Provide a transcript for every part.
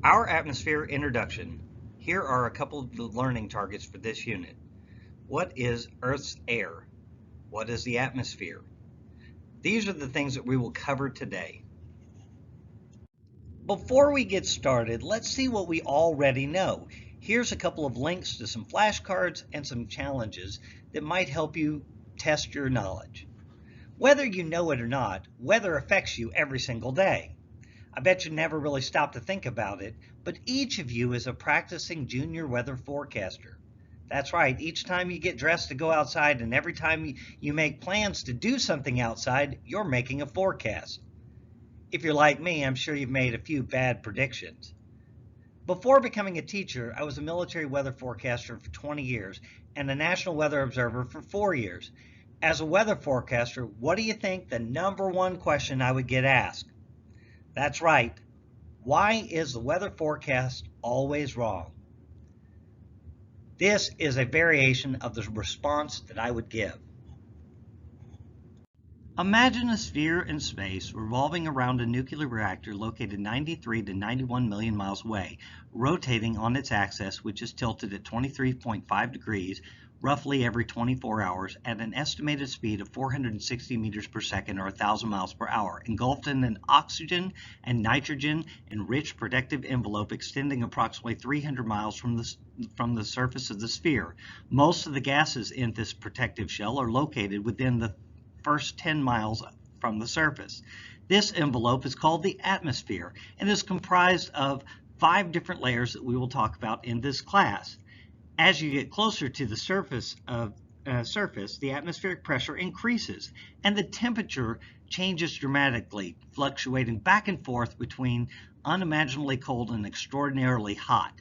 Our atmosphere introduction. Here are a couple of the learning targets for this unit. What is Earth's air? What is the atmosphere? These are the things that we will cover today. Before we get started, let's see what we already know. Here's a couple of links to some flashcards and some challenges that might help you test your knowledge. Whether you know it or not, weather affects you every single day. I bet you never really stop to think about it, but each of you is a practicing junior weather forecaster. That's right, each time you get dressed to go outside and every time you make plans to do something outside, you're making a forecast. If you're like me, I'm sure you've made a few bad predictions. Before becoming a teacher, I was a military weather forecaster for 20 years and a national weather observer for 4 years. As a weather forecaster, what do you think the number one question I would get asked? That's right. Why is the weather forecast always wrong? This is a variation of the response that I would give. Imagine a sphere in space revolving around a nuclear reactor located 93 to 91 million miles away, rotating on its axis, which is tilted at 23.5 degrees, roughly every 24 hours, at an estimated speed of 460 meters per second or 1,000 miles per hour, engulfed in an oxygen and nitrogen enriched protective envelope extending approximately 300 miles from the surface of the sphere. Most of the gases in this protective shell are located within the first 10 miles from the surface. This envelope is called the atmosphere and is comprised of 5 different layers that we will talk about in this class. As you get closer to the surface, the atmospheric pressure increases and the temperature changes dramatically, fluctuating back and forth between unimaginably cold and extraordinarily hot.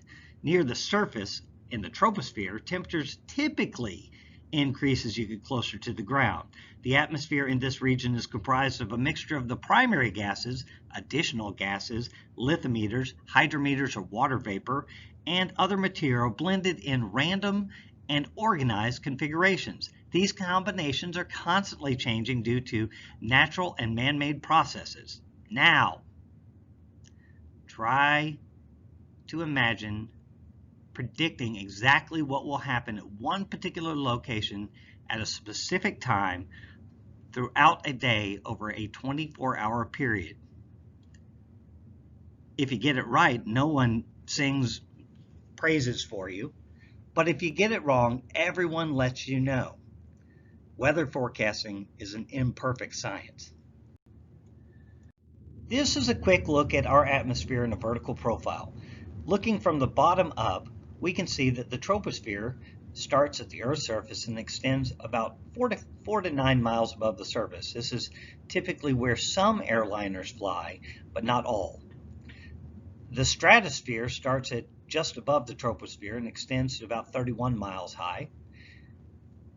Near the surface, in the troposphere, temperatures typically increase as you get closer to the ground. The atmosphere in this region is comprised of a mixture of the primary gases, additional gases, lithometers, hydrometers or water vapor, and other material blended in random and organized configurations. These combinations are constantly changing due to natural and man-made processes. Now, try to imagine predicting exactly what will happen at one particular location at a specific time throughout a day over a 24-hour period. If you get it right, no one sings praises for you, but if you get it wrong, everyone lets you know. Weather forecasting is an imperfect science. This is a quick look at our atmosphere in a vertical profile. Looking from the bottom up, we can see that the troposphere starts at the Earth's surface and extends about 4 to 9 miles above the surface. This is typically where some airliners fly, but not all. The stratosphere starts at just above the troposphere and extends to about 31 miles high.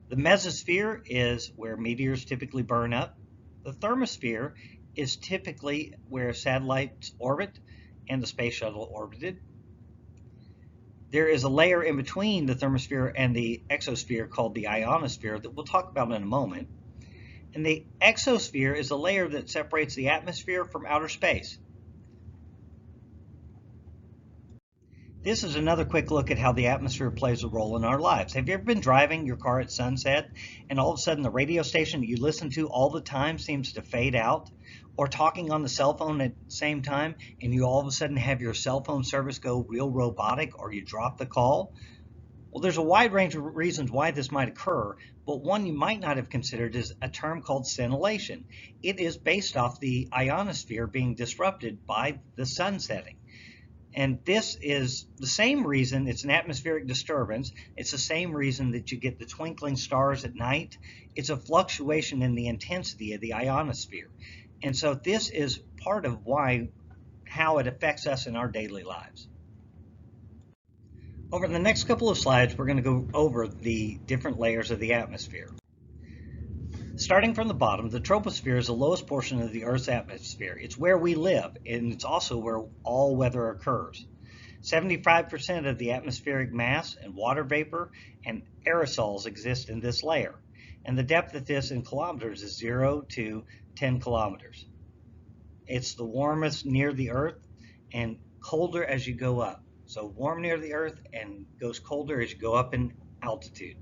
The mesosphere is where meteors typically burn up. The thermosphere is typically where satellites orbit and the space shuttle orbited. There is a layer in between the thermosphere and the exosphere called the ionosphere that we'll talk about in a moment. And the exosphere is a layer that separates the atmosphere from outer space. This is another quick look at how the atmosphere plays a role in our lives. Have you ever been driving your car at sunset and all of a sudden the radio station that you listen to all the time seems to fade out? Or talking on the cell phone at the same time and you all of a sudden have your cell phone service go real robotic or you drop the call? Well, there's a wide range of reasons why this might occur, but one you might not have considered is a term called scintillation. It is based off the ionosphere being disrupted by the sun setting. And this is the same reason it's an atmospheric disturbance. It's the same reason that you get the twinkling stars at night. It's a fluctuation in the intensity of the ionosphere. And so this is part of how it affects us in our daily lives. Over the next couple of slides, we're going to go over the different layers of the atmosphere. Starting from the bottom, the troposphere is the lowest portion of the Earth's atmosphere. It's where we live, and it's also where all weather occurs. 75% of the atmospheric mass and water vapor and aerosols exist in this layer, and the depth of this in kilometers is 0 to 10 kilometers. It's the warmest near the Earth and colder as you go up. So warm near the Earth and goes colder as you go up in altitude.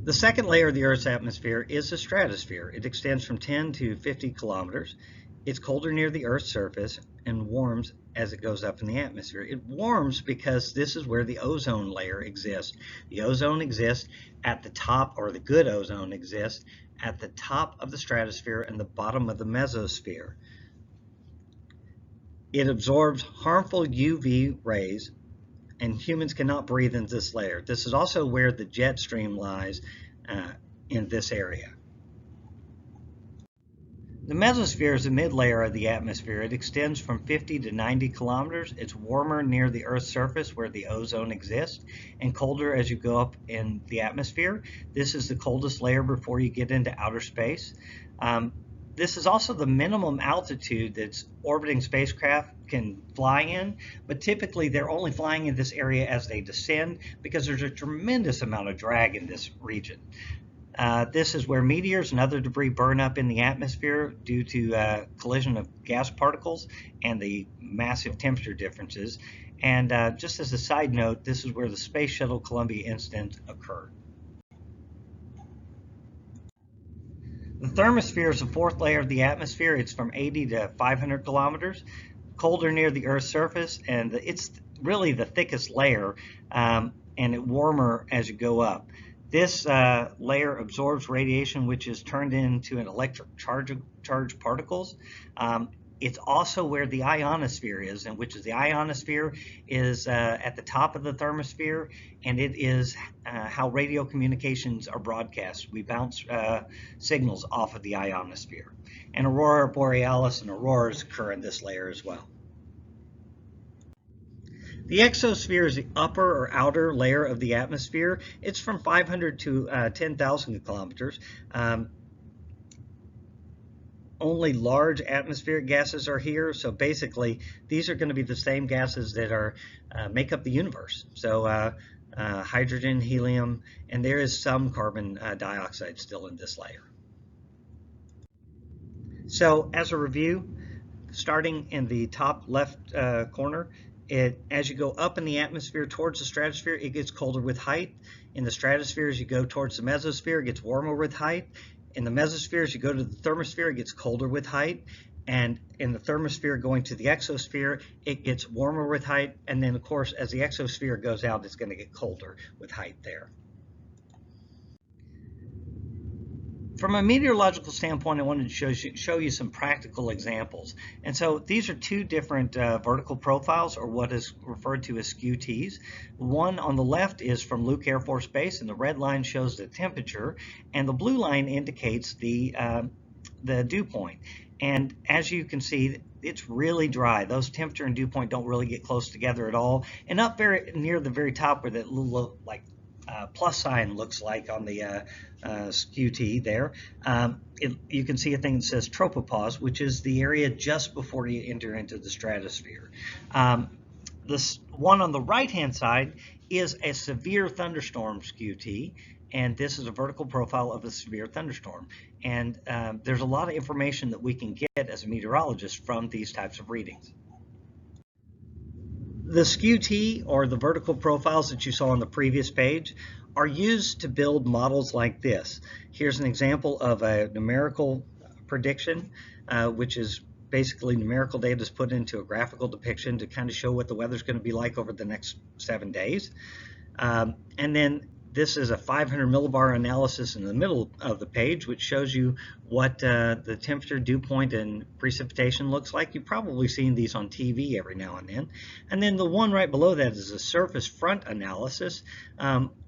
The second layer of the Earth's atmosphere is the stratosphere. It extends from 10 to 50 kilometers. It's colder near the Earth's surface and warms as it goes up in the atmosphere. It warms because this is where the ozone layer exists. The ozone exists at the top, or the good ozone exists at the top of the stratosphere and the bottom of the mesosphere. It absorbs harmful UV rays, and humans cannot breathe in this layer. This is also where the jet stream lies in this area. The mesosphere is the mid-layer of the atmosphere. It extends from 50 to 90 kilometers. It's warmer near the Earth's surface where the ozone exists, and colder as you go up in the atmosphere. This is the coldest layer before you get into outer space. This is also the minimum altitude that orbiting spacecraft can fly in, but typically they're only flying in this area as they descend because there's a tremendous amount of drag in this region. This is where meteors and other debris burn up in the atmosphere due to collision of gas particles and the massive temperature differences. And just as a side note, this is where the Space Shuttle Columbia incident occurred. The thermosphere is the fourth layer of the atmosphere. It's from 80 to 500 kilometers, colder near the Earth's surface, and it's really the thickest layer, and it's warmer as you go up. This layer absorbs radiation, which is turned into an electric charged particles. It's also where the ionosphere is, and which is the ionosphere is at the top of the thermosphere, and it is how radio communications are broadcast. We bounce signals off of the ionosphere. And aurora borealis and auroras occur in this layer as well. The exosphere is the upper or outer layer of the atmosphere. It's from 500 to 10,000 kilometers. Only large atmospheric gases are here, so basically these are going to be the same gases that are make up the universe. So hydrogen, helium, and there is some carbon dioxide still in this layer. So as a review, starting in the top left corner, as you go up in the atmosphere towards the stratosphere, it gets colder with height. In the stratosphere, as you go towards the mesosphere, it gets warmer with height. In the mesosphere, as you go to the thermosphere, it gets colder with height. And in the thermosphere going to the exosphere, it gets warmer with height. And then, of course, as the exosphere goes out, it's going to get colder with height there. From a meteorological standpoint, I wanted to show you some practical examples. And so these are two different vertical profiles, or what is referred to as SKU-Ts. One on the left is from Luke Air Force Base, and the red line shows the temperature, and the blue line indicates the dew point. And as you can see, it's really dry. Those temperature and dew point don't really get close together at all. And up very near the very top where that little plus sign looks like on the SKU-T there, you can see a thing that says tropopause, which is the area just before you enter into the stratosphere. This one on the right-hand side is a severe thunderstorm SKU-T, and this is a vertical profile of a severe thunderstorm. And there's a lot of information that we can get as a meteorologist from these types of readings. The SKU-T, or the vertical profiles that you saw on the previous page, are used to build models like this. Here's an example of a numerical prediction, which is basically numerical data is put into a graphical depiction to kind of show what the weather's going to be like over the next 7 days. And then this is a 500 millibar analysis in the middle of the page, which shows you what the temperature, dew point, and precipitation looks like. You've probably seen these on TV every now and then. And then the one right below that is a surface front analysis.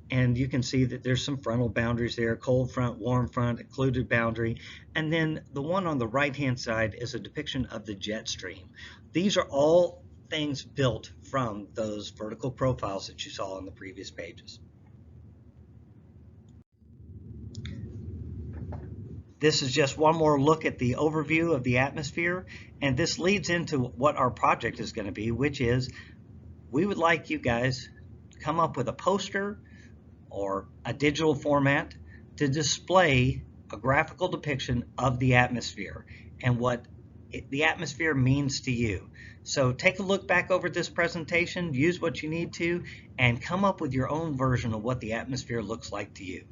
And you can see that there's some frontal boundaries there, cold front, warm front, occluded boundary. And then the one on the right-hand side is a depiction of the jet stream. These are all things built from those vertical profiles that you saw on the previous pages. This is just one more look at the overview of the atmosphere, and this leads into what our project is going to be, which is we would like you guys to come up with a poster or a digital format to display a graphical depiction of the atmosphere and what the atmosphere means to you. So take a look back over this presentation, use what you need to, and come up with your own version of what the atmosphere looks like to you.